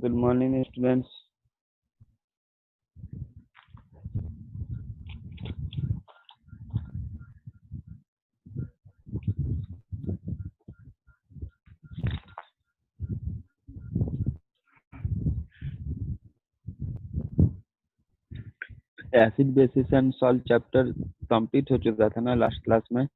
Good morning, students. Acid basis and salt chapter complete हो चुका था ना लास्ट क्लास में।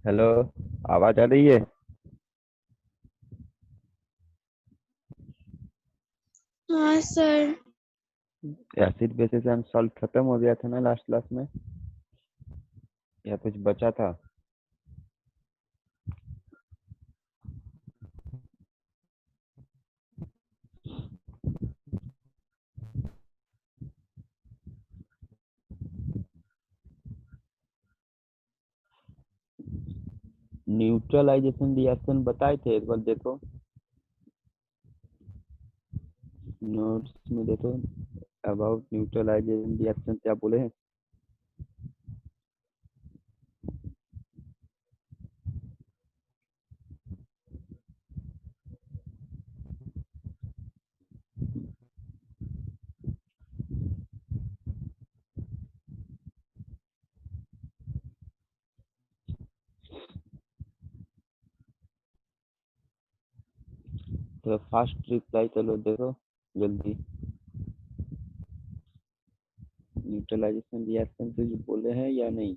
हेलो, आवाज आ रही है? हाँ sir. Acid basis and salt खत्म हो गया था ना लास्ट क्लास में, या कुछ बचा था? न्यूट्रलाइजेशन रिएक्शन बताए थे, एक बार देखो नोट्स में, देखो अबाउट न्यूट्रलाइजेशन रिएक्शन क्या बोले हैं। तो फास्ट रिप्लाई चलो देखो जल्दी। न्यूट्रलाइजेशन रिएक्शन कुछ बोले हैं या नहीं?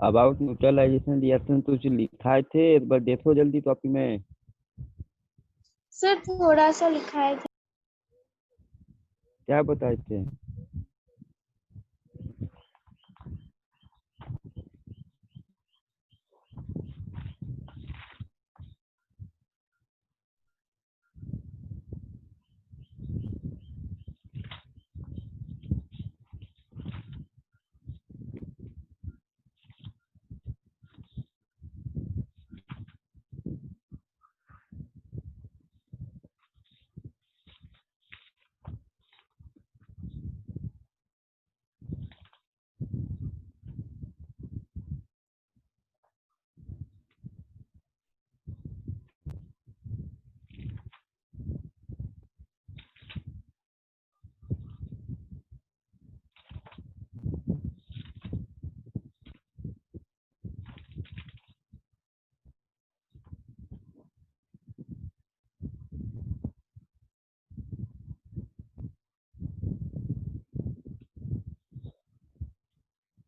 अबाउट न्यूट्रलाइजेशन रिएक्शन कुछ लिखाए थे, एक बार देखो जल्दी कॉपी में। सर थोड़ा सा लिखा है। क्या बताए थे?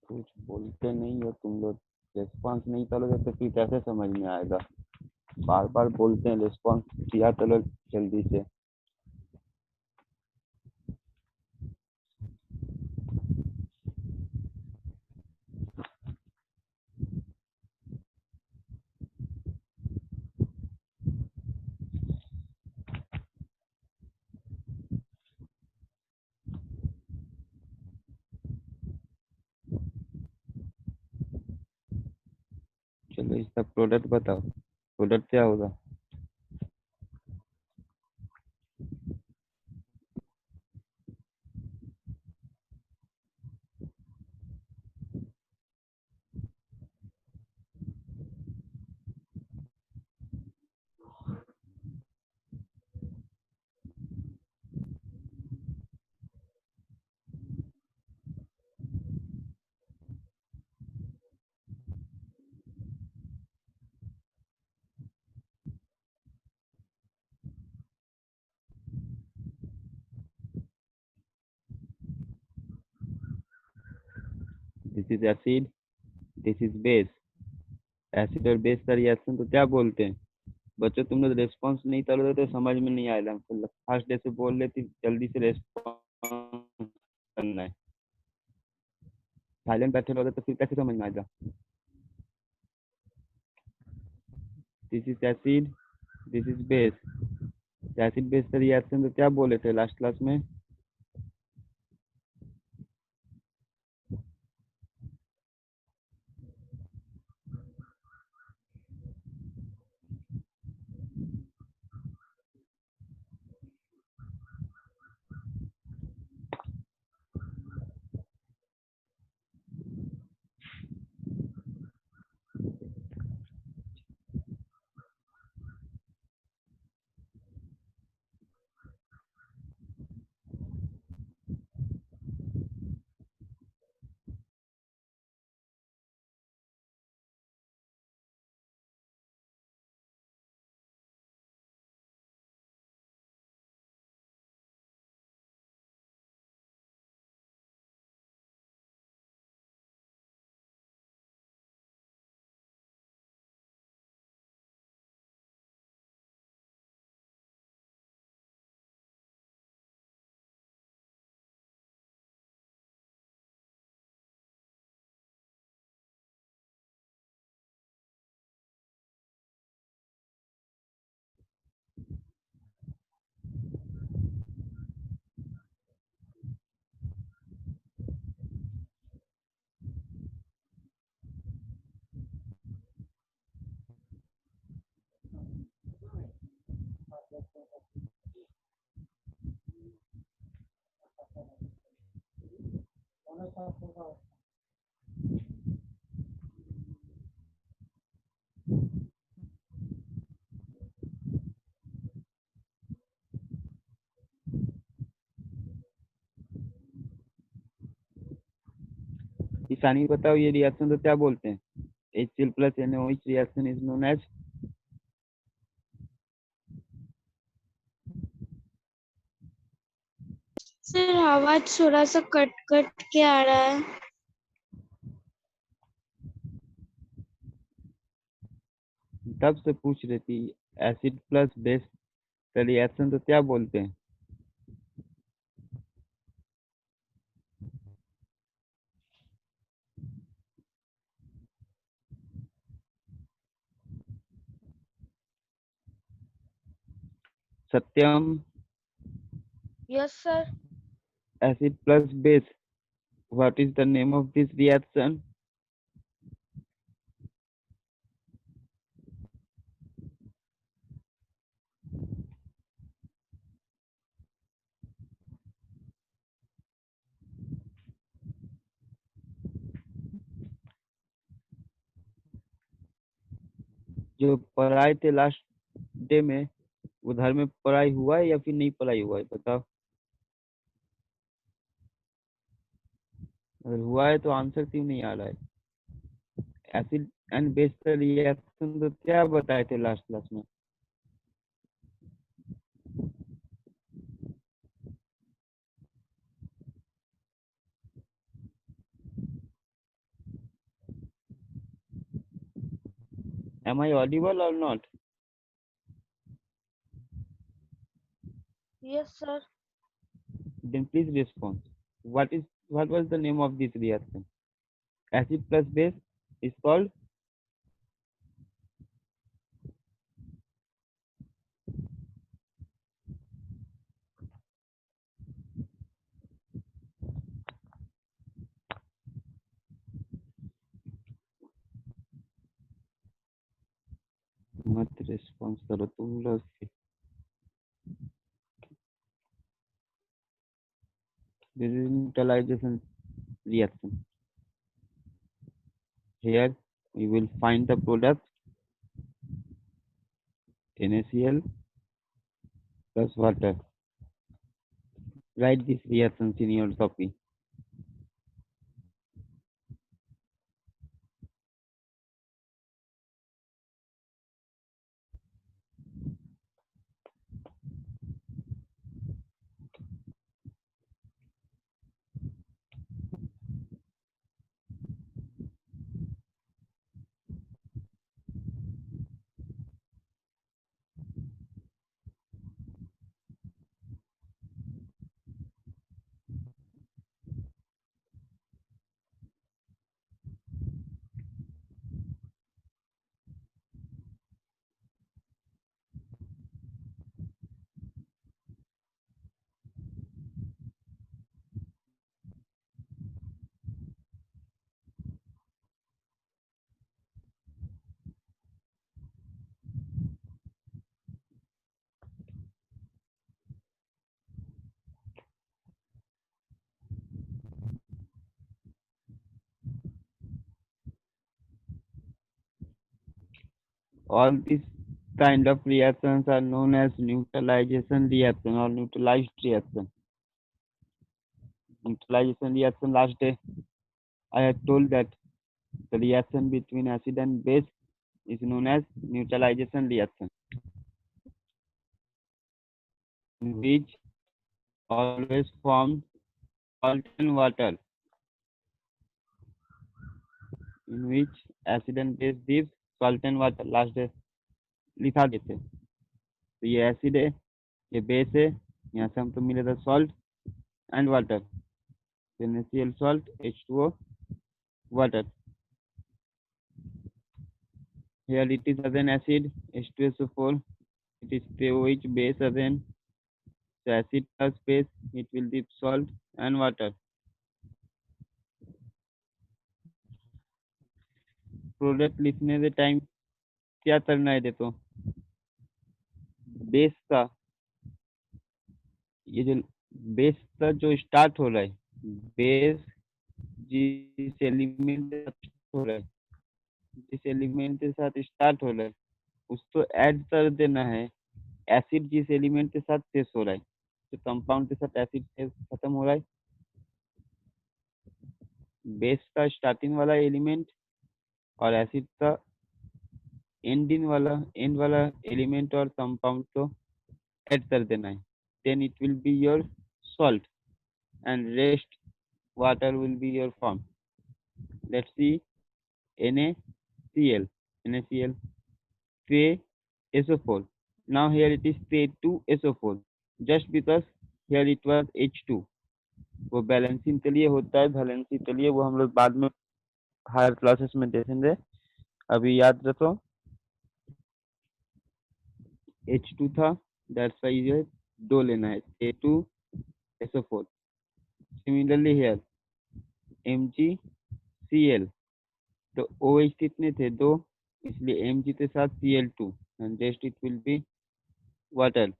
कुछ बोलते नहीं हो तुम लोग, रिस्पॉन्स नहीं करोगे तो फिर कैसे समझ में आएगा। बार बार बोलते हैं रिस्पॉन्स किया करो जल्दी से। चलो इसका प्रोडक्ट बताओ, प्रोडक्ट क्या होगा। This is acid, this is base. Acid और बेस का रिएक्शन तो क्या बोलते हैं। बच्चों तुम लोग रेस्पॉन्स नहीं करोगे तो समझ में नहीं आएगा। फर्स्ट डे से बोल रहे थे जल्दी से रेस्पॉन्स करना है, साइलेंट बैठे रहोगे तो फिर कैसे समझ में आएगा। This is acid, this is base. Acid base का रिएक्शन तो क्या बोले थे लास्ट क्लास में। ईशानी बताओ ये रिएक्शन तो क्या बोलते हैं। HCl plus NaOH reaction is known as। Sir आवाज थोड़ा सा कट कट के आ रहा है। तब से पूछ रही थी एसिड प्लस बेस का रिएक्शन तो क्या बोलते हैं। Satyam, yes sir. acid plus base, what is the name of this reaction। जो पढ़ाए थे लास्ट डे में, उधर में पढ़ाई हुआ है या फिर नहीं पढ़ाई हुआ है बताओ। अगर हुआ है तो आंसर क्यों नहीं आ रहा है। एसिड एंड बेस का रिएक्शन तो क्या बताए थे लास्ट क्लास में। Am I audible or not? Yes, sir. Then please respond. What was the name of this reaction? Acid plus base is called मत response करो तुम लोग से. This is neutralization reaction. Here we will find the product NaCl plus water. Write these reactions in your copy. All these kind of reactions are known as neutralization reaction or neutralized reaction. Neutralization reaction last day I had told that the reaction between acid and base is known as neutralization reaction, in which always forms salt and water, in which acid and base gives salt and water. Last day लिखा देते, तो ये acid है, ये base है, यहाँ से हमको मिलेगा salt and water, NaCl salt H2O water. Here it is as an acid H2SO4. It is pH base again. So acid plus base, it will give salt and water. Product लिखने के time क्या करना है? देखो base का, ये जो base का जो स्टार्ट हो रहा है, बेस जिस एलिमेंट के साथ हो रहा है, जिस एलिमेंट के साथ स्टार्ट हो रहा है उसको ऐड कर देना है एसिड जिस एलिमेंट के साथ शेष हो रहा है. तो कंपाउंड के साथ एसिड शेष खत्म हो रहा है, बेस का स्टार्टिंग वाला एलिमेंट और एसिड का एंड वाला एलिमेंट और कंपाउंड को ऐड कर देना है. Then it will be your salt and rest water will be your form. Let's see NaCl, NaCl, K-SO4. Now here it is K2SO4 just because here it was H2. वो balancing के लिए होता है, balancing के लिए वो हम लोग बाद में हायर क्लासेस में देखेंगे. अभी याद रखो H2 था, दैट्स व्हाई ये दो लेना है, K2SO4. सिमिलरली हियर MgCl, तो OH कितने थे? दो, इसलिए Mg के साथ Cl2 and rest it will be water.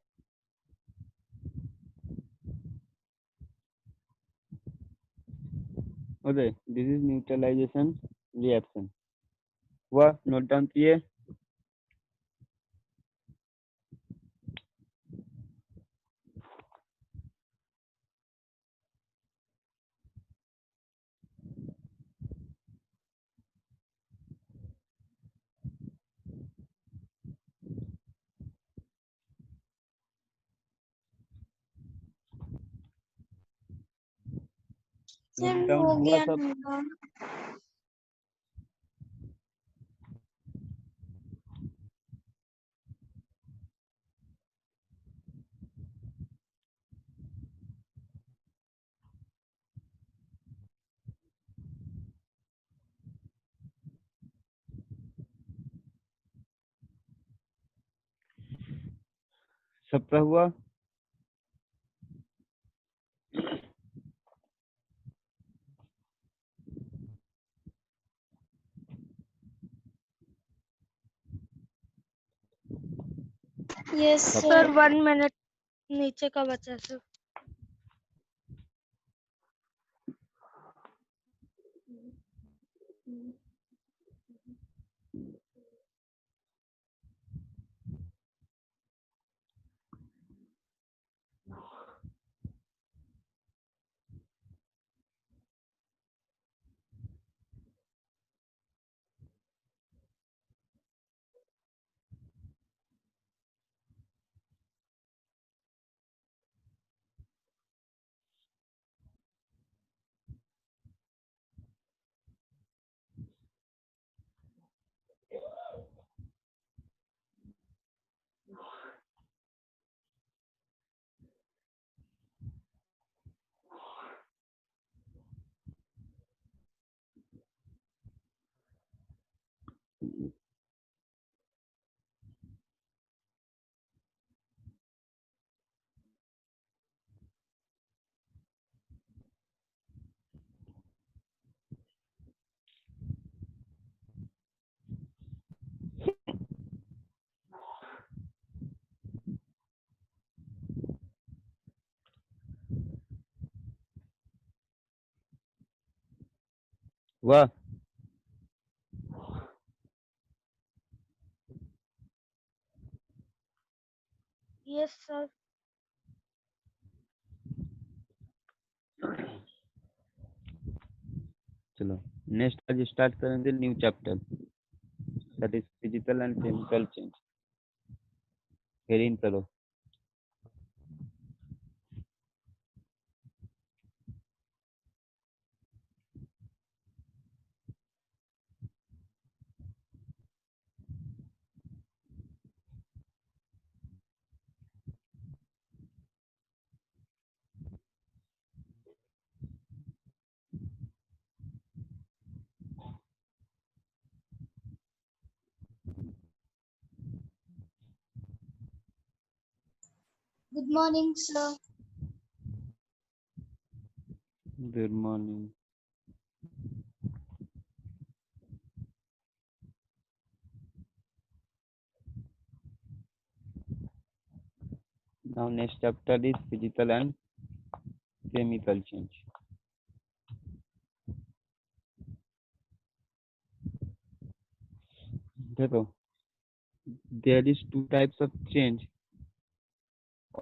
Okay, this is neutralization reaction. वह नोट डाउन किए? सर नोट डाउन हो हुआ गया सब? Note down. सबका हुआ? यस सब सर। सर 1 मिनट नीचे का बचा सर। हुआ? Yes sir. चलो नेक्स्ट आज स्टार्ट करेंगे new chapter, that is physical and chemical change. Herring करो। Good morning, sir. Good morning. Now next chapter is physical and chemical change. देखो, there is two types of change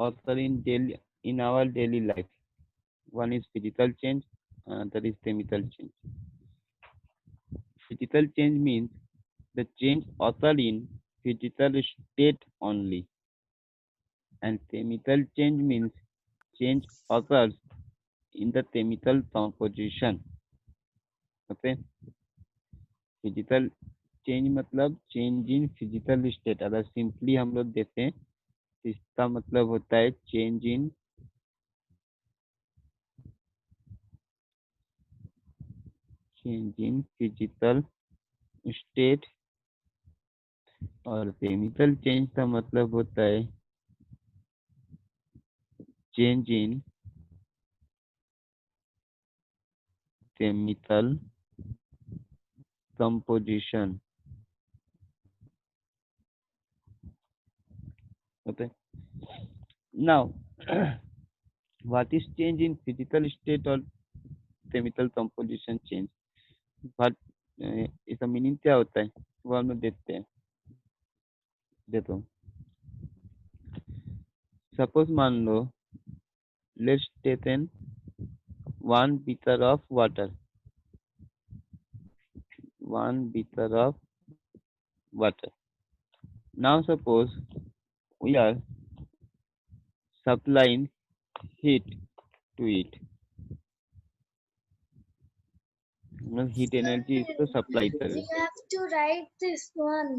occur in our daily life. One is physical change, another is chemical change. Physical change means the change occur in physical state only, and chemical change means change occurs in the chemical composition. Okay, physical change मतलब change in physical state. अगर simply हम लोग देखें तो इसका मतलब होता है चेंज इन फिजिकल स्टेट, और केमिकल चेंज का मतलब होता है change in chemical composition. Okay, now what is change in physical state or chemical composition change? what इसका मीनिंग क्या होता है वो हम लोग देखते हैं। देखो, सपोज मान लो, let's take an 1 beaker of water, 1 beaker of water. Now suppose we are supplying heat to it, heat energy इसको सप्लाई कर रहे We हैं। have to write this one.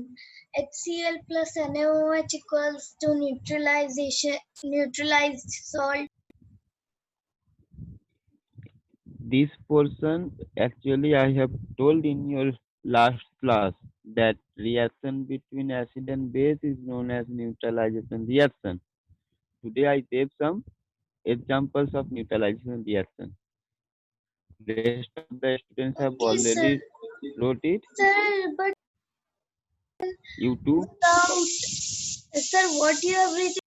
HCl plus NaOH equals to neutralized salt. This portion actually I have told in your last class that reaction between acid and base is known as neutralization reaction. today I gave some examples of neutralization reaction. Rest of the students have Okay, sir. already wrote it. Sir, but You too. without, sir, what you have written,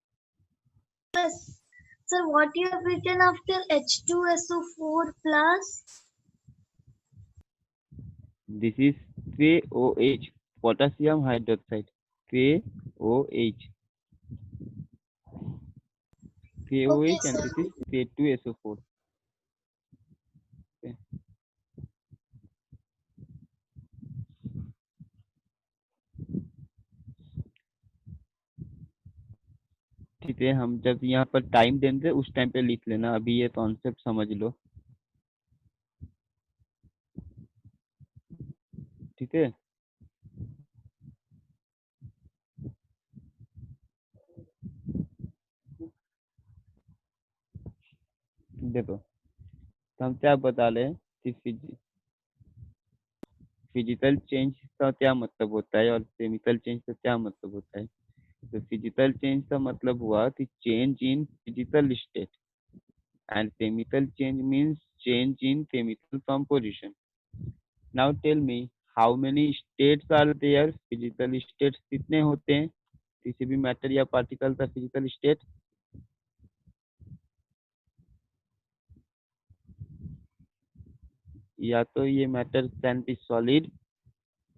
sir, what you have written after H2SO4 plus? This is KOH, potassium hydroxide. KOH. Okay, KOH and sir. this is K2SO4. Okay. ठीक है, हम जब यहाँ पर time देंगे उस time पे लिख लेना, अभी ये कॉन्सेप्ट समझ लो। ठीक है, देखो तो हम क्या बता रहे हैं कि फिजिकल चेंज का क्या मतलब होता है और केमिकल चेंज का क्या मतलब होता है। तो फिजिकल चेंज का मतलब हुआ कि change in physical state and chemical change means change in chemical composition. Now tell me how many states are there? Physical states कितने होते हैं किसी भी मैटर या पार्टिकल का फिजिकल स्टेट? या तो ये मैटर कैन बी सॉलिड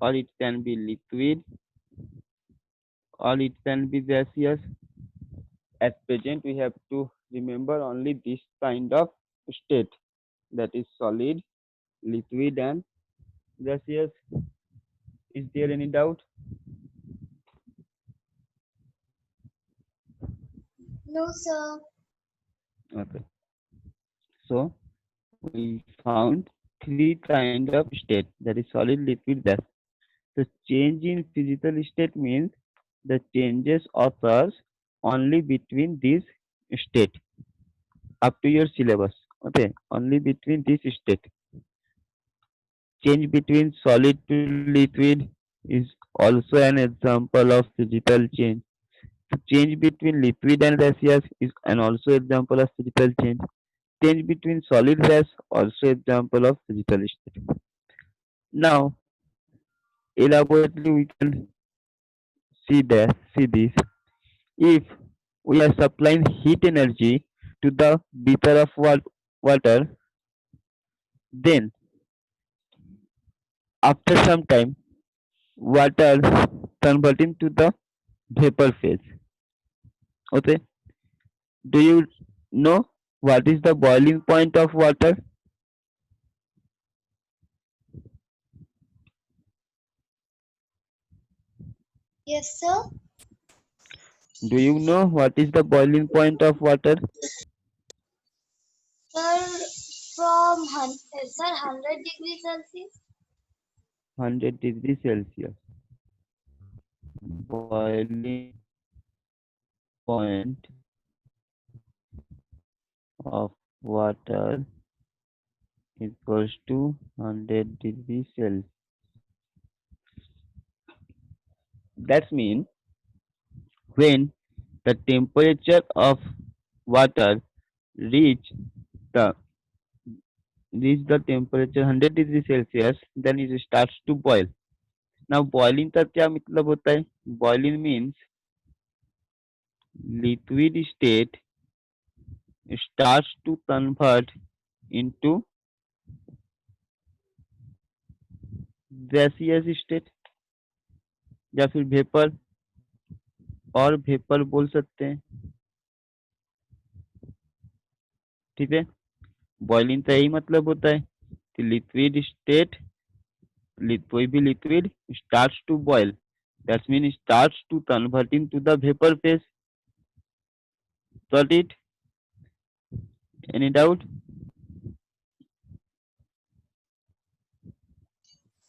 और it can be liquid or it can be gaseous. At present we have to remember only this kind of state, that is solid, liquid and gaseous. Is there any doubt? No, sir. Okay. So we found three kind of state, that is solid, liquid, gas. The change in physical state means the changes occurs only between these state up to your syllabus. Okay, only between this state. Change between solid to liquid is also an example of physical change. Change between liquid and gaseous is an also example of physical change. Change between solid gas also example of physical state. Now, elaborately we can see this. If we are supplying heat energy to the beaker of water, then after some time, water converting to the vapor phase. Okay. Do you know what is the boiling point of water? Yes, sir. Do you know what is the boiling point of water? Sir, from sir, 100 degrees Celsius. 100 degrees Celsius. Boiling point of water equals to 100 degrees Celsius. That means when the temperature of water reach the the temperature 100 degrees Celsius, then it starts to boil. Now boiling का क्या मतलब होता है? Boiling means liquid state starts to convert into gaseous state या फिर vapour, और vapour बोल सकते हैं। ठीक है, बॉइलिंग का यही मतलब होता है कि लिक्विड स्टेट, कोई भी liquid starts to boil, that's mean starts to convert into the vapour phase. Got it? Any doubt?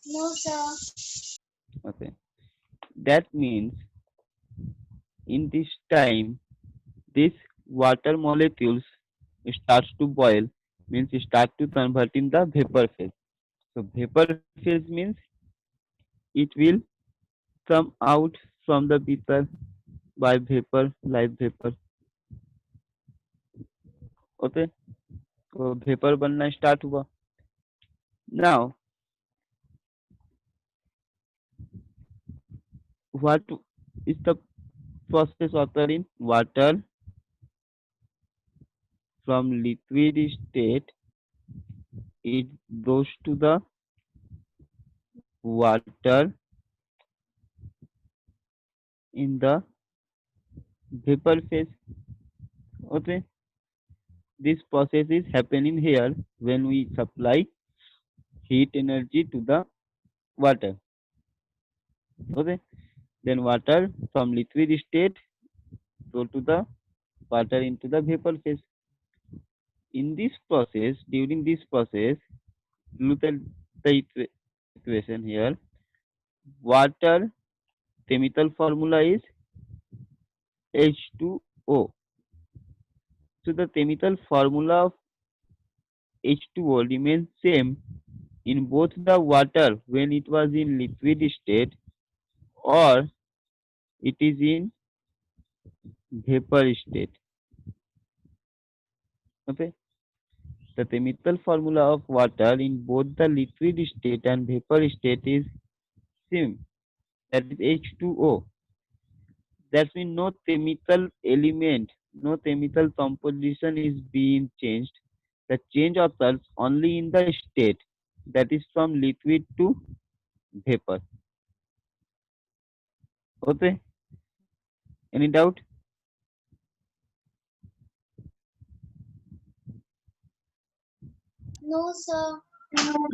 No, sir. Okay, that means in this time this water molecules starts to boil, means start to convert in the vapor phase. So vapor phase means it will come out from the beaker by vapor, like vapor. Okay, तो vapour बनना start हुआ. Now what is the process occur in water from liquid state? It goes to the water in the vapor phase. Okay, this process is happening here when we supply heat energy to the water. Okay, then water from liquid state go to the water into the vapor phase. In this process, during this process, look at the equation here. Water chemical formula is H2O. So the chemical formula of H2O remains same in both the water when it was in liquid state or it is in vapor state. Okay. The chemical formula of water in both the liquid state and vapor state is same. That is H2O. That means no chemical element, no chemical composition is being changed. The change occurs only in the state, that is from liquid to vapor. Okay, any doubt? No, sir.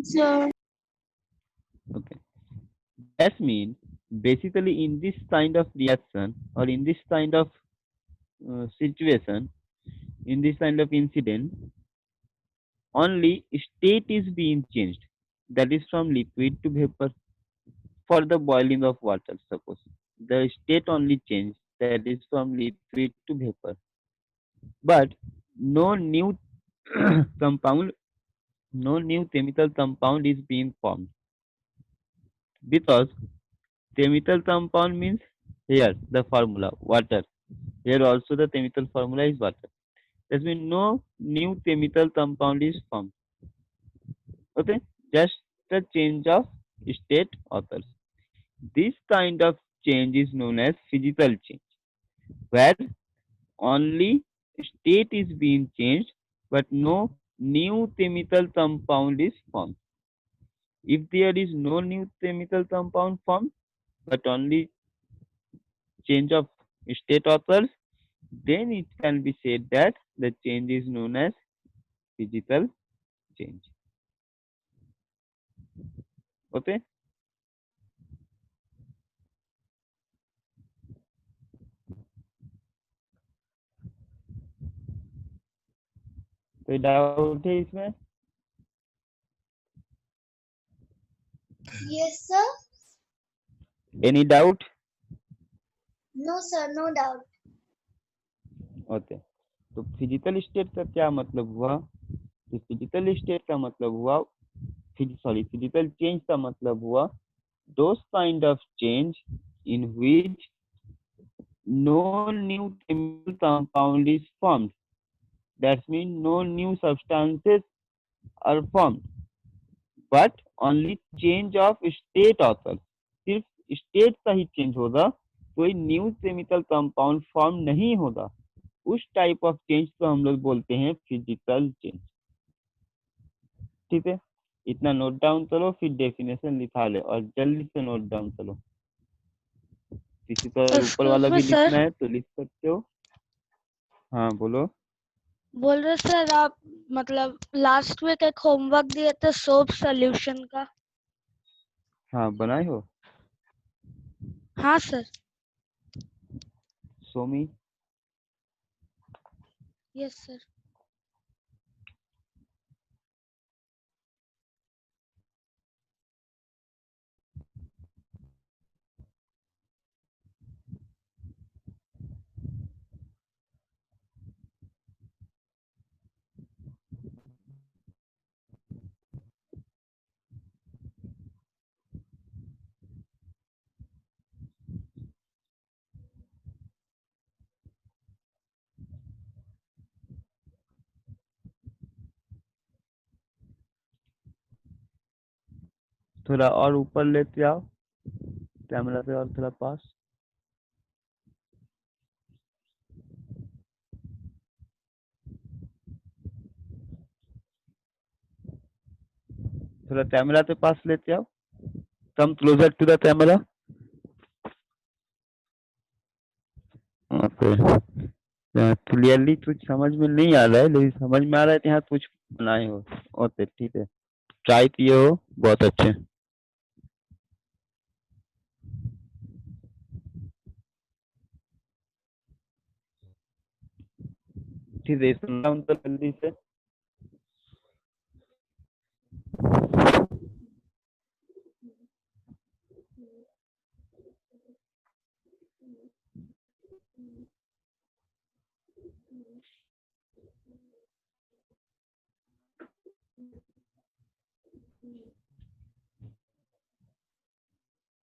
So, Okay, that means basically in this kind of reaction or in this kind of situation, in this kind of incident, only state is being changed, that is from liquid to vapor. For the boiling of water, suppose the state only change, that is from liquid to vapor, but no new compound, no new chemical compound is being formed, because chemical compound means here the formula water, here also the chemical formula is water. That means no new chemical compound is formed. Okay, just the change of state occurs. This kind of change is known as physical change, where only state is being changed, but no new chemical compound is formed. If there is no new chemical compound formed, but only change of state occurs, then it can be said that the change is known as physical change. Okay, कोई doubt है इसमें? Yes, sir. Any doubt? No, sir. No doubt. Okay, तो physical state का क्या मतलब हुआ? Physical state का मतलब हुआ, फिजिकल चेंज का मतलब हुआ those kind of change in which no new chemical compound is formed. That means no new substances are formed, but only change of state occurs. सिर्फ स्टेट का ही चेंज होगा, कोई न्यू केमिकल कंपाउंड फॉर्म नहीं होगा. उस type of change को हम लोग बोलते हैं फिजिकल चेंज. ठीक है, इतना नोट डाउन करो, फिर डेफिनेशन लिखा ले और जल्दी से नोट डाउन करो. किसी को ऊपर एक्सक्यूज वाला मी भी लिखना सर, है तो लिख सकते हो. हाँ बोलो. बोल रहे सर आप मतलब लास्ट वीक एक होमवर्क दिए थे सोप सॉल्यूशन का. हाँ बनाए हो. हाँ सर. सोमी. Yes sir. थोड़ा और ऊपर लेते आओ, कैमरा से और थोड़ा पास। थोड़ा कैमरा के पास लेते आओ, come closer to the camera. Clearly कुछ समझ में नहीं आ रहा है, लेकिन समझ में आ रहा है कि हाँ कुछ बनाए हो। ओके ठीक है, ट्राई किए हो, बहुत अच्छे। ठीक है, सुनना उनको जल्दी से।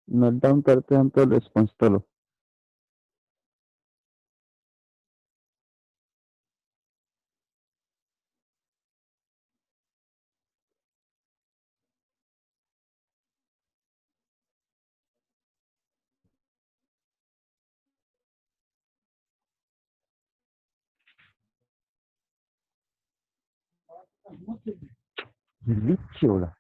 नोट डाउन करते हैं तो रिस्पॉन्स तो लो। नीचे हो रहा।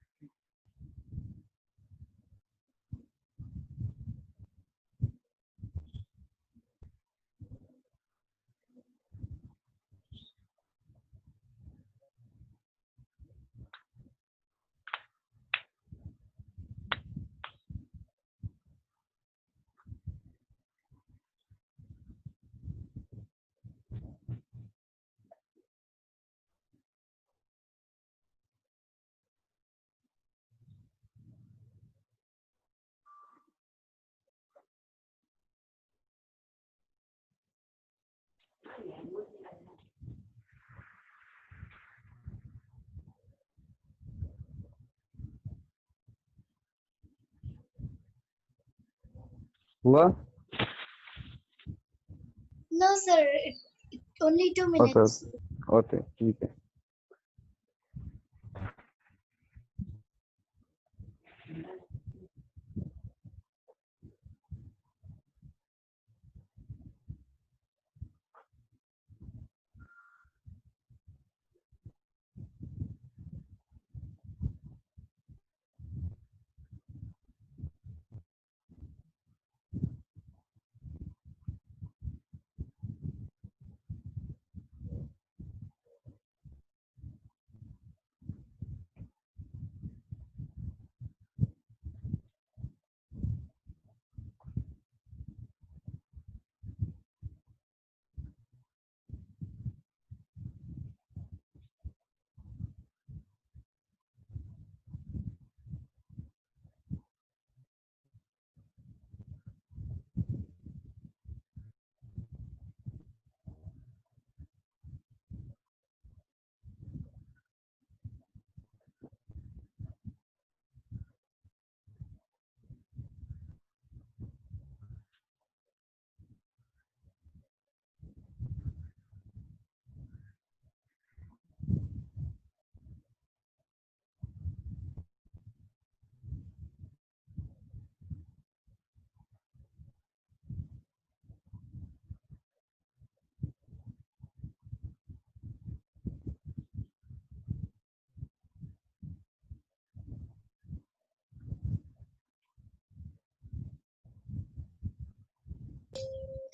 हुआ? No, sir. Only 2 okay minutes. Okay ठीक है।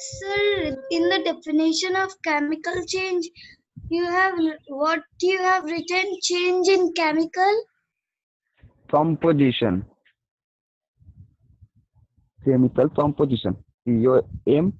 Sir, in the definition of chemical change, you have what you have written change in chemical. Composition, chemical composition, COMPOSITION।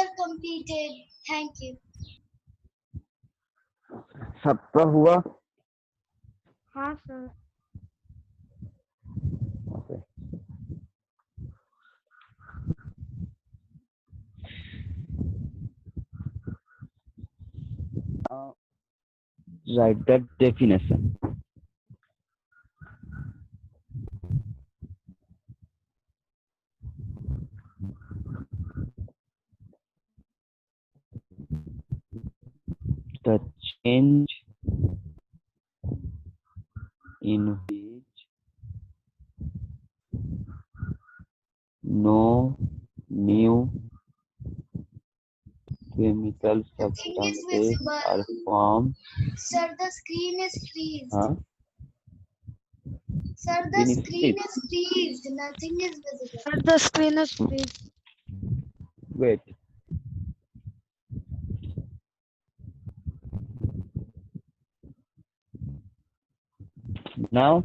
Answer completed. Thank you. सबका हुआ? हाँ sir. Okay. Now write the definition. The change in which no new chemical Nothing is substances visible. are formed. Sir, the screen is freezed. Huh? Sir, the Screen is screen freezed. is freezed. Nothing is visible. Sir, the screen is freezed. Wait. Now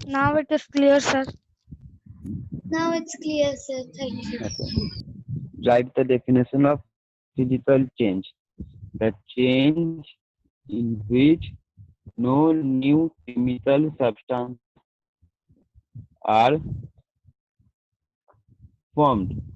Now it is clear, sir. Now it's clear, sir. Thank you. write the definition of physical change. The change in which no new chemical substances are formed.